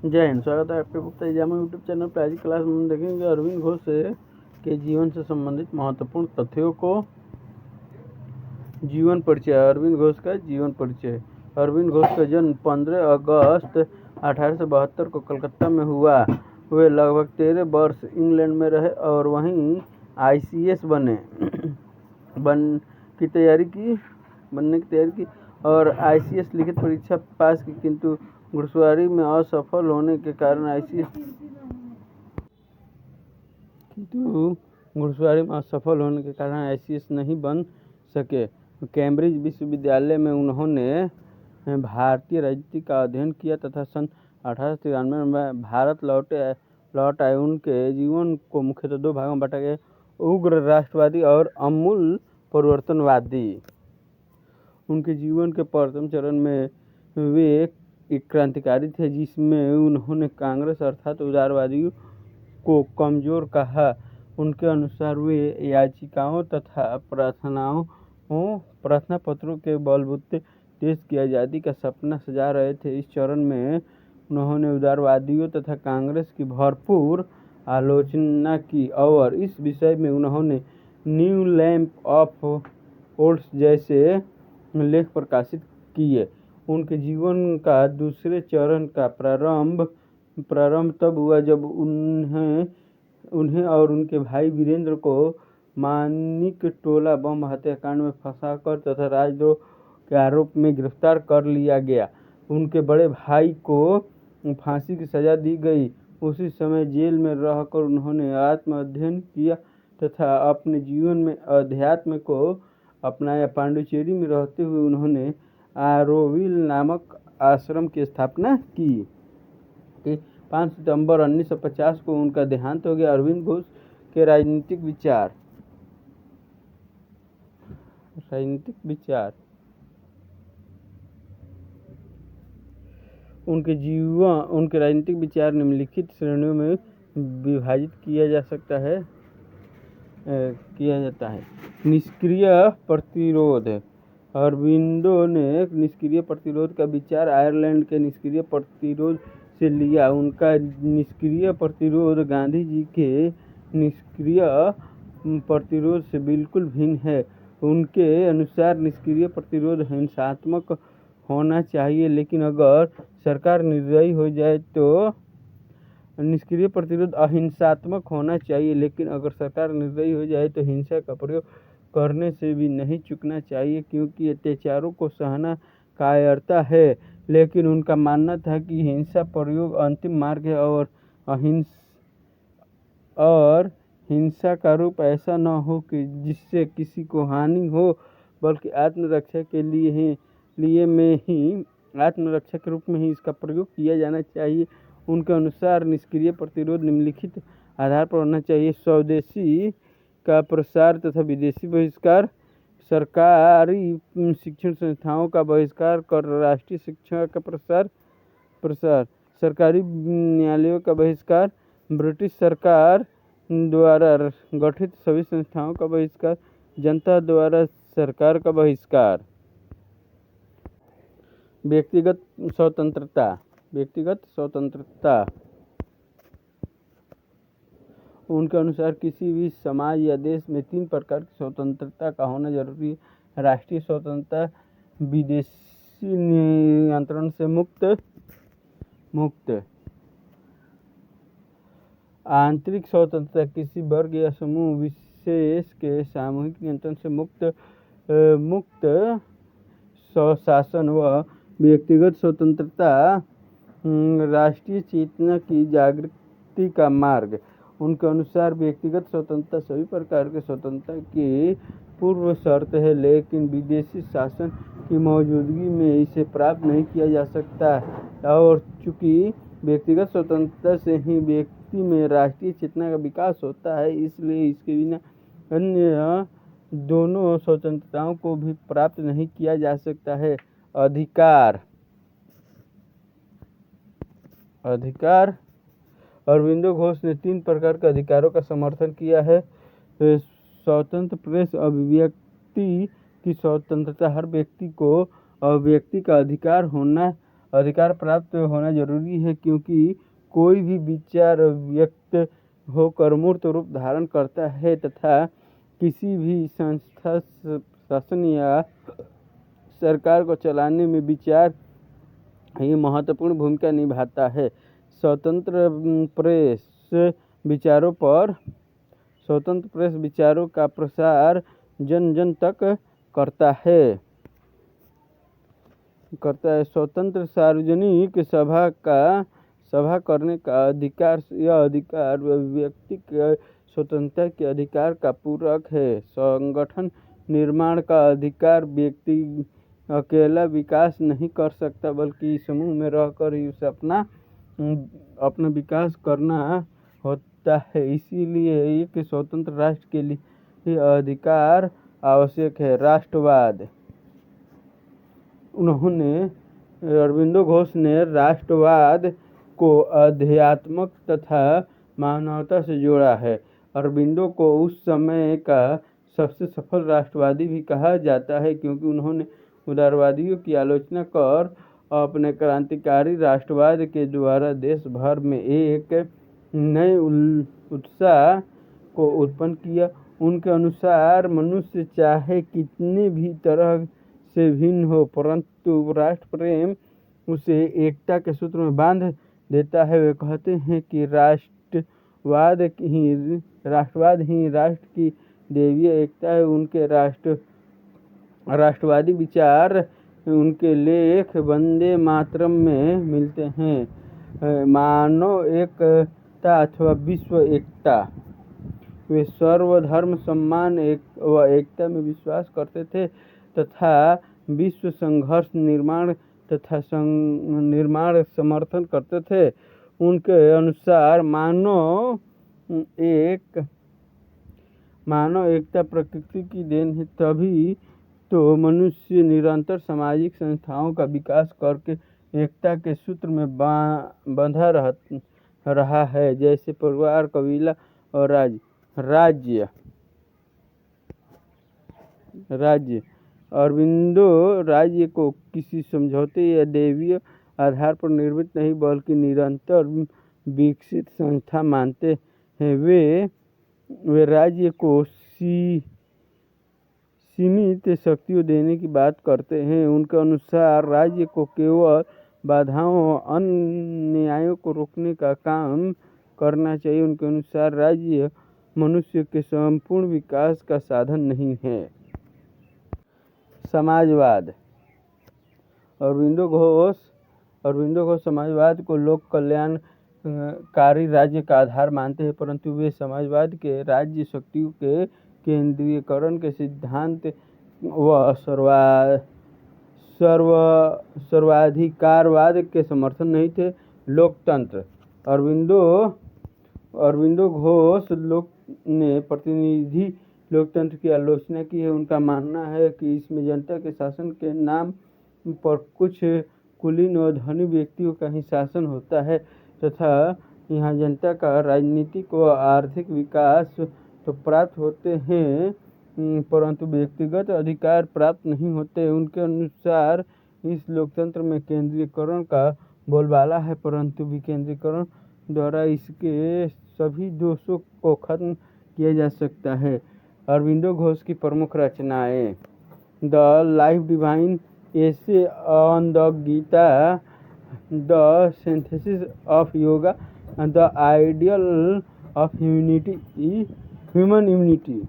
जय हिंद। स्वागत है आपके गुप्ता एग्जाम यूट्यूब चैनल पर। आज की क्लास में हम देखेंगे अरविंद घोष के जीवन से संबंधित महत्वपूर्ण तथ्यों को। जीवन परिचय। अरविंद घोष का जीवन परिचय। अरविंद घोष का जन्म 15 अगस्त 1872 को कलकत्ता में हुआ। वे लगभग 13 वर्ष इंग्लैंड में रहे और वहीं ICS बनने की तैयारी की और ICS लिखित परीक्षा पास की, किंतु घुड़सवारी में असफल होने के कारण ICS नहीं बन सके। कैम्ब्रिज विश्वविद्यालय में उन्होंने भारतीय राजनीति का अध्ययन किया तथा सन 1893 में भारत लौट आए। उनके जीवन को मुख्यतः दो भागों में बांटा गया: उग्र राष्ट्रवादी और आमूल परिवर्तनवादी। उनके जीवन के प्रथम चरण में वे एक क्रांतिकारी थे, जिसमें उन्होंने कांग्रेस अर्थात उदारवादियों को कमजोर कहा। उनके अनुसार वे याचिकाओं तथा प्रार्थना पत्रों के बलबूते देश की आज़ादी का सपना सजा रहे थे। इस चरण में उन्होंने उदारवादियों तथा कांग्रेस की भरपूर आलोचना की और इस विषय में उन्होंने न्यू लैंप ऑफ ओल्ड्स जैसे लेख प्रकाशित किए। उनके जीवन का दूसरे चरण का प्रारंभ तब हुआ जब उन्हें और उनके भाई वीरेंद्र को मानिकटोला बम हत्याकांड में फंसाकर तथा राजद्रोह के आरोप में गिरफ्तार कर लिया गया। उनके बड़े भाई को फांसी की सजा दी गई। उसी समय जेल में रहकर उन्होंने आत्म अध्ययन किया तथा अपने जीवन में अध्यात्म को अपनाया। पांडिचेरी में रहते हुए उन्होंने आरोविल नामक आश्रम की स्थापना की। 5 सितंबर 1950 को उनका देहांत हो गया। अरविंद घोष के राजनीतिक विचार। उनके राजनीतिक विचार निम्नलिखित श्रेणियों में विभाजित किया जाता है। निष्क्रिय प्रतिरोध। अरविंदो ने निष्क्रिय प्रतिरोध का विचार आयरलैंड के निष्क्रिय प्रतिरोध से लिया। उनका निष्क्रिय प्रतिरोध गांधी जी के निष्क्रिय प्रतिरोध से बिल्कुल भिन्न है। उनके अनुसार निष्क्रिय प्रतिरोध हिंसात्मक होना चाहिए, लेकिन अगर सरकार निर्दयी हो जाए तो निष्क्रिय प्रतिरोध अहिंसात्मक होना चाहिए, लेकिन अगर सरकार निर्दयी हो जाए तो हिंसा का प्रयोग करने से भी नहीं चूकना चाहिए, क्योंकि अत्याचारों को सहना कायरता है। लेकिन उनका मानना था कि हिंसा प्रयोग अंतिम मार्ग है और हिंसा का रूप ऐसा न हो कि जिससे किसी को हानि हो, बल्कि आत्मरक्षा के रूप में ही इसका प्रयोग किया जाना चाहिए। उनके अनुसार निष्क्रिय प्रतिरोध निम्नलिखित आधार पर होना चाहिए: स्वदेशी का प्रसार तथा विदेशी बहिष्कार, सरकारी शिक्षण संस्थाओं का बहिष्कार कर राष्ट्रीय शिक्षा का प्रसार, सरकारी न्यायालयों का बहिष्कार, ब्रिटिश सरकार द्वारा गठित सभी संस्थाओं का बहिष्कार, जनता द्वारा सरकार का बहिष्कार। व्यक्तिगत स्वतंत्रता। उनके अनुसार किसी भी समाज या देश में 3 प्रकार की स्वतंत्रता का होना जरूरी है: राष्ट्रीय स्वतंत्रता, विदेशी नियंत्रण से मुक्त, आंतरिक स्वतंत्रता, किसी वर्ग या समूह विशेष के सामूहिक नियंत्रण से मुक्त स्वशासन, व व्यक्तिगत स्वतंत्रता, राष्ट्रीय चेतना की जागृति का मार्ग। उनके अनुसार व्यक्तिगत स्वतंत्रता सभी प्रकार के स्वतंत्रता की पूर्व शर्त है, लेकिन विदेशी शासन की मौजूदगी में इसे प्राप्त नहीं किया जा सकता, और चूंकि व्यक्तिगत स्वतंत्रता से ही व्यक्ति में राष्ट्रीय चेतना का विकास होता है, इसलिए इसके बिना अन्य दोनों स्वतंत्रताओं को भी प्राप्त नहीं किया जा सकता है। अधिकार। अरविंदो घोष ने 3 प्रकार के अधिकारों का समर्थन किया है: स्वतंत्र प्रेस, अभिव्यक्ति की स्वतंत्रता, हर व्यक्ति को अभिव्यक्ति का अधिकार अधिकार प्राप्त होना जरूरी है, क्योंकि कोई भी विचार व्यक्त होकर मूर्त रूप धारण करता है तथा किसी भी संस्था, शासन या सरकार को चलाने में विचार ही महत्वपूर्ण भूमिका निभाता है। स्वतंत्र प्रेस विचारों का प्रसार जन जन तक करता है। स्वतंत्र सार्वजनिक सभा करने का अधिकार, यह अधिकार व्यक्ति के स्वतंत्रता के अधिकार का पूरक है। संगठन निर्माण का अधिकार व्यक्ति अकेला विकास नहीं कर सकता, बल्कि समूह में रहकर ही उसे अपना विकास करना होता है। इसीलिए एक स्वतंत्र राष्ट्र के लिए अधिकार आवश्यक है। राष्ट्रवाद। अरबिंदो घोष ने राष्ट्रवाद को अध्यात्मक तथा मानवता से जोड़ा है। अरबिंदो को उस समय का सबसे सफल राष्ट्रवादी भी कहा जाता है, क्योंकि उन्होंने उदारवादियों की आलोचना कर अपने क्रांतिकारी राष्ट्रवाद के द्वारा देश भर में एक नए उत्साह को उत्पन्न किया। उनके अनुसार मनुष्य चाहे कितने भी तरह से भिन्न हो, परंतु राष्ट्र प्रेम उसे एकता के सूत्र में बांध देता है। वे कहते हैं कि राष्ट्रवाद ही राष्ट्र की दैवीय एकता है। उनके राष्ट्रवादी विचार उनके लेख वंदे मातरम में मिलते हैं। मानव एकता अथवा विश्व एकता। वे सर्वधर्म सम्मान व एकता में विश्वास करते थे तथा विश्व संघर्ष निर्माण समर्थन करते थे। उनके अनुसार मानव एकता प्रकृति की देन है, तभी तो मनुष्य निरंतर सामाजिक संस्थाओं का विकास करके एकता के सूत्र में बंधा रहा है, जैसे परिवार, कबीला और राज्य। अरबिंदो राज्य को किसी समझौते या दैवीय आधार पर निर्मित नहीं, बल्कि निरंतर विकसित संस्था मानते हैं। वे राज्य को सीमित शक्तियों देने की बात करते हैं। उनके अनुसार राज्य को केवल बाधाओं, अन्यायों को रोकने का काम करना चाहिए। उनके अनुसार राज्य मनुष्य के संपूर्ण विकास का साधन नहीं है। समाजवाद। अरबिंदो घोष समाजवाद को लोक कल्याणकारी राज्य का आधार मानते हैं, परंतु वे समाजवाद के राज्य शक्तियों के केंद्रीयकरण के सिद्धांत व सर्वाधिकारवाद के समर्थन नहीं थे। लोकतंत्र। अरबिंदो घोष ने प्रतिनिधि लोकतंत्र की आलोचना की है। उनका मानना है कि इसमें जनता के शासन के नाम पर कुछ कुलीन और धनी व्यक्तियों का ही शासन होता है तथा यहाँ जनता का राजनीतिक व आर्थिक विकास तो प्राप्त होते हैं, परंतु व्यक्तिगत अधिकार प्राप्त नहीं होते। उनके अनुसार इस लोकतंत्र में केंद्रीयकरण का बोलबाला है, परंतु विकेंद्रीकरण द्वारा इसके सभी दोषों को खत्म किया जा सकता है। अरबिंदो घोष की प्रमुख रचनाएं: the life divine essays on the Gita, the synthesis of yoga, the ideal of human unity.